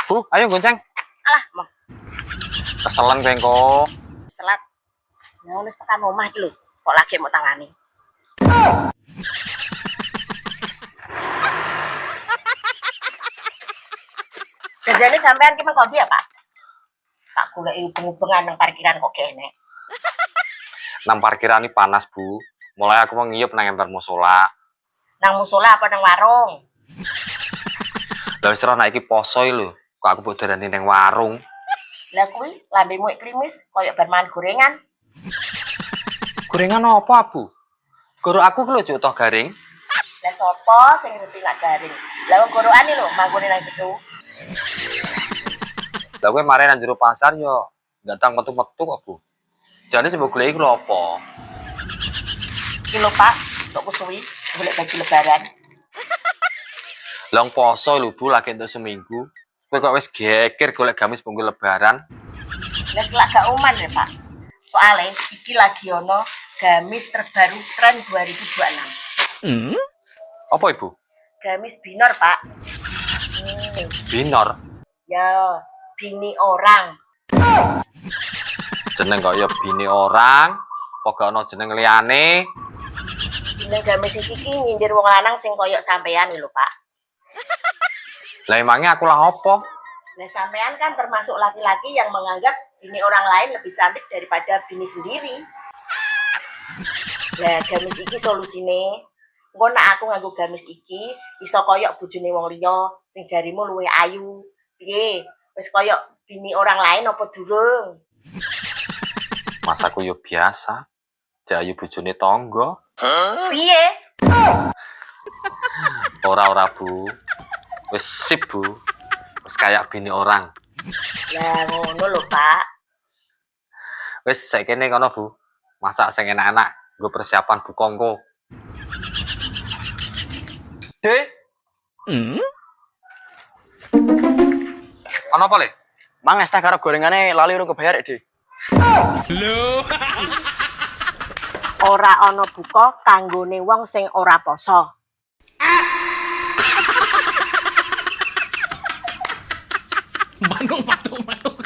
Bu, ayo gonceng. Alah, mau Keselan kowe engko. telat. Mau nih tekan omah iki lho. Kok lagi mau tangani. Jadi sampean ki mengko ya, Pak? Tak goleki hubung-hubungan nang parkiran kok kene. Nang parkiran ini panas, Bu. Mulai aku mau ngiyup nang ember musola. Nang musola apa nang warung? Lah wis ora iki poso lho. Kok aku mbok darani nang warung. Lah kuwi lambemu klimis koyo bar mangan gorengan. Gorengan apa, Bu? Guru aku ki lho juk toh garing. Lah sapa sing ngerti nak garing? Lah wong gorokane lho manggone nang sesu. Lah kowe mare nang jero pasar yo datang metu-metu kok, Bu. Jane sing mbok goleki ku lho apa? Iki lho Pak, kok kusuwi golek baju lebaran. Long poso lho, Bu, lagi entuk seminggu. Kowe kok wis geger golek gamis bungku lebaran. Lah selak gak uman ya Pak. Soale iki lagi ono gamis terbaru tren 2026. Apa, Ibu? Gamis binor, Pak. Binor. Ya, bini orang. Jeneng kok ya bini orang. Apa gak ono jeneng liyane? Jeneng gamis iki nyindir wong lanang sing koyok sampean lho, Pak. Lah emangnya aku lah apa? Nah, sampean kan termasuk laki-laki yang menganggap bini orang lain lebih cantik daripada bini sendiri. Lah, gamis iki solusine. Engko nek aku nganggo gamis iki iso koyok bojone wong liya sing jarimu luwih ayu. Piye? Wis koyok bini orang lain apa durung? Masaku yo biasa. Jayu bojone tangga. Piye? Ora Bu. Wis sip, Bu. Wis kayak bini orang. Lah ngono lho, Pak. Wis saikene kono, Bu. Masak sing enak-enak, nggo persiapan bukongko. Dek, Ono apa, Le? mang es teh karo gorengane lali urung kebayar, Dek. Ora ana buka kanggone wong sing ora poso. Manung.